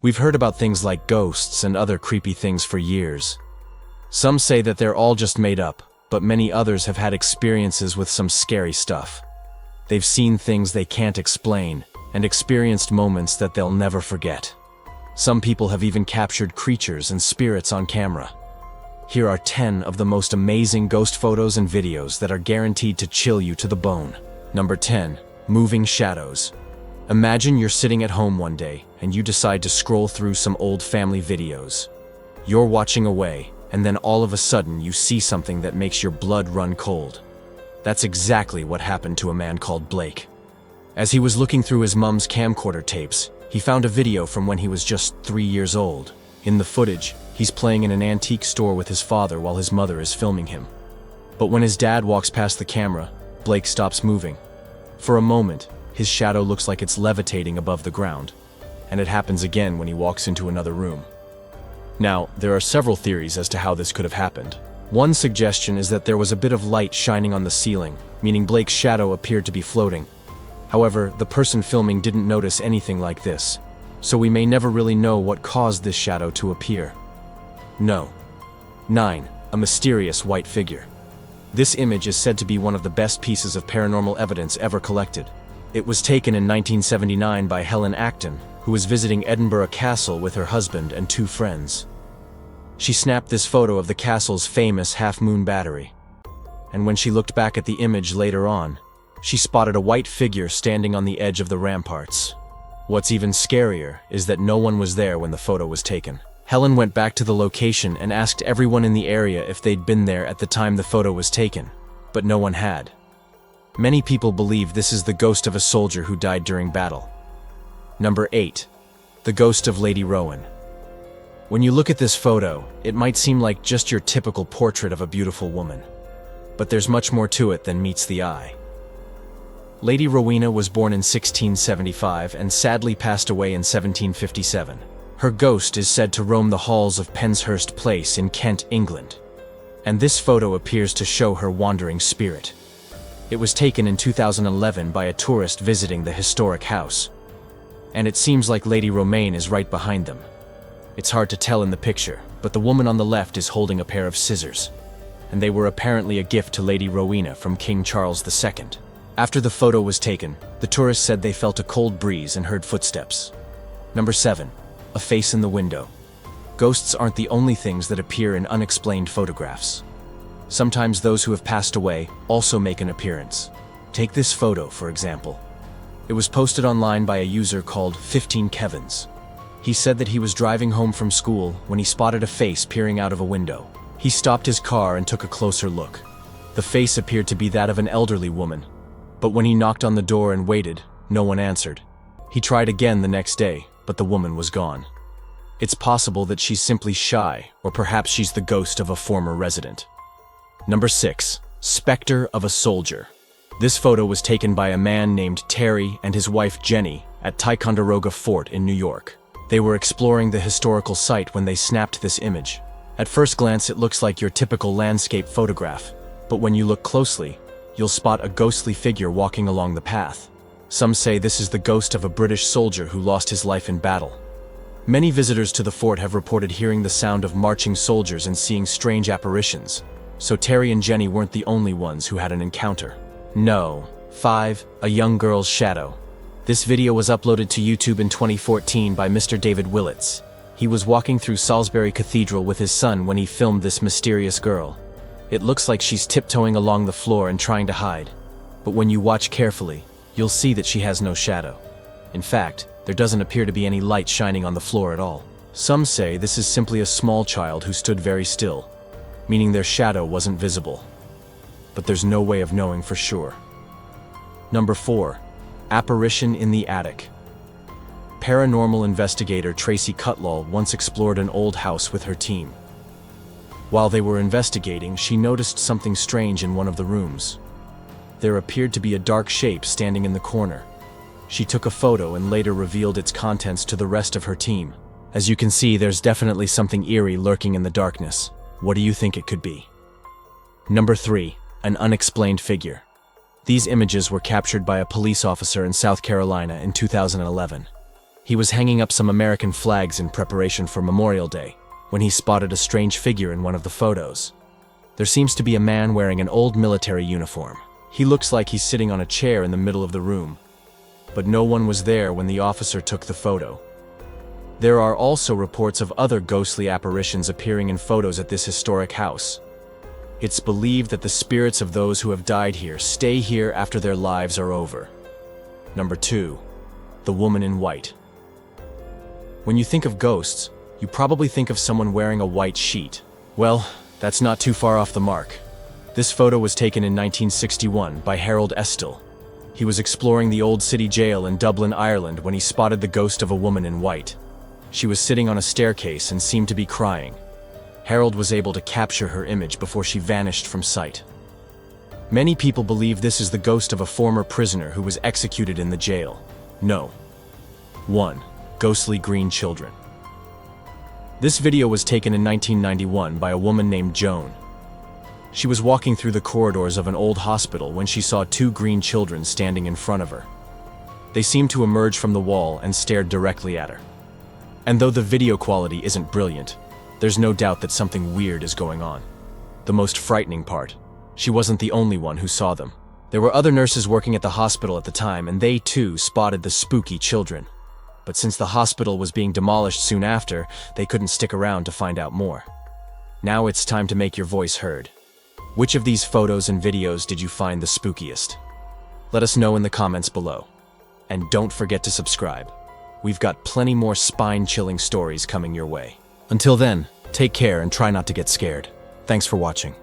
We've heard about things like ghosts and other creepy things for years. Some say that they're all just made up, but many others have had experiences with some scary stuff. They've seen things they can't explain, and experienced moments that they'll never forget. Some people have even captured creatures and spirits on camera. Here are 10 of the most amazing ghost photos and videos that are guaranteed to chill you to the bone. Number 10. Moving shadows. Imagine you're sitting at home one day, and you decide to scroll through some old family videos. You're watching away, and then all of a sudden you see something that makes your blood run cold. That's exactly what happened to a man called Blake. As he was looking through his mom's camcorder tapes, he found a video from when he was just 3 years old. In the footage, he's playing in an antique store with his father while his mother is filming him. But when his dad walks past the camera, Blake stops moving. For a moment, his shadow looks like it's levitating above the ground, and it happens again when he walks into another room. Now, there are several theories as to how this could have happened. One suggestion is that there was a bit of light shining on the ceiling, meaning Blake's shadow appeared to be floating. However, the person filming didn't notice anything like this, so we may never really know what caused this shadow to appear. No. 9. A mysterious white figure. This image is said to be one of the best pieces of paranormal evidence ever collected. It was taken in 1979 by Helen Acton, who was visiting Edinburgh Castle with her husband and 2 friends. She snapped this photo of the castle's famous half-moon battery. And when she looked back at the image later on, she spotted a white figure standing on the edge of the ramparts. What's even scarier is that no one was there when the photo was taken. Helen went back to the location and asked everyone in the area if they'd been there at the time the photo was taken, but no one had. Many people believe this is the ghost of a soldier who died during battle. Number 8. The ghost of Lady Rowan. When you look at this photo, it might seem like just your typical portrait of a beautiful woman. But there's much more to it than meets the eye. Lady Rowena was born in 1675 and sadly passed away in 1757. Her ghost is said to roam the halls of Penshurst Place in Kent, England. And this photo appears to show her wandering spirit. It was taken in 2011 by a tourist visiting the historic house. And it seems like Lady Romaine is right behind them. It's hard to tell in the picture, but the woman on the left is holding a pair of scissors. And they were apparently a gift to Lady Rowena from King Charles II. After the photo was taken, the tourists said they felt a cold breeze and heard footsteps. Number 7. A face in the window. Ghosts aren't the only things that appear in unexplained photographs. Sometimes those who have passed away also make an appearance. Take this photo, for example. It was posted online by a user called 15 Kevins. He said that he was driving home from school when he spotted a face peering out of a window. He stopped his car and took a closer look. The face appeared to be that of an elderly woman, but when he knocked on the door and waited, no one answered. He tried again the next day, but the woman was gone. It's possible that she's simply shy, or perhaps she's the ghost of a former resident. Number 6. Spectre of a soldier. This photo was taken by a man named Terry and his wife Jenny at Ticonderoga Fort in New York. They were exploring the historical site when they snapped this image. At first glance, it looks like your typical landscape photograph, but when you look closely, you'll spot a ghostly figure walking along the path. Some say this is the ghost of a British soldier who lost his life in battle. Many visitors to the fort have reported hearing the sound of marching soldiers and seeing strange apparitions, so Terry and Jenny weren't the only ones who had an encounter. No. 5. A young girl's shadow. This video was uploaded to YouTube in 2014 by Mr. David Willits. He was walking through Salisbury Cathedral with his son when he filmed this mysterious girl. It looks like she's tiptoeing along the floor and trying to hide, but when you watch carefully, you'll see that she has no shadow. In fact, there doesn't appear to be any light shining on the floor at all. Some say this is simply a small child who stood very still, meaning their shadow wasn't visible. But there's no way of knowing for sure. Number 4. Apparition in the attic. Paranormal investigator Tracy Cutlaw once explored an old house with her team. While they were investigating, she noticed something strange in one of the rooms. There appeared to be a dark shape standing in the corner. She took a photo and later revealed its contents to the rest of her team. As you can see, there's definitely something eerie lurking in the darkness. What do you think it could be? Number 3. An unexplained figure. These images were captured by a police officer in South Carolina in 2011. He was hanging up some American flags in preparation for Memorial Day when he spotted a strange figure in one of the photos. There seems to be a man wearing an old military uniform. He looks like he's sitting on a chair in the middle of the room, but no one was there when the officer took the photo. There are also reports of other ghostly apparitions appearing in photos at this historic house. It's believed that the spirits of those who have died here stay here after their lives are over. Number 2. The woman in white. When you think of ghosts, you probably think of someone wearing a white sheet. Well, that's not too far off the mark. This photo was taken in 1961 by Harold Estill. He was exploring the old city jail in Dublin, Ireland when he spotted the ghost of a woman in white. She was sitting on a staircase and seemed to be crying. Harold was able to capture her image before she vanished from sight. Many people believe this is the ghost of a former prisoner who was executed in the jail. No. 1. Ghostly green children. This video was taken in 1991 by a woman named Joan. She was walking through the corridors of an old hospital when she saw 2 green children standing in front of her. They seemed to emerge from the wall and stared directly at her. And though the video quality isn't brilliant, there's no doubt that something weird is going on. The most frightening part, she wasn't the only one who saw them. There were other nurses working at the hospital at the time, and they too spotted the spooky children. But since the hospital was being demolished soon after, they couldn't stick around to find out more. Now it's time to make your voice heard. Which of these photos and videos did you find the spookiest? Let us know in the comments below. And don't forget to subscribe. We've got plenty more spine-chilling stories coming your way. Until then, take care and try not to get scared. Thanks for watching.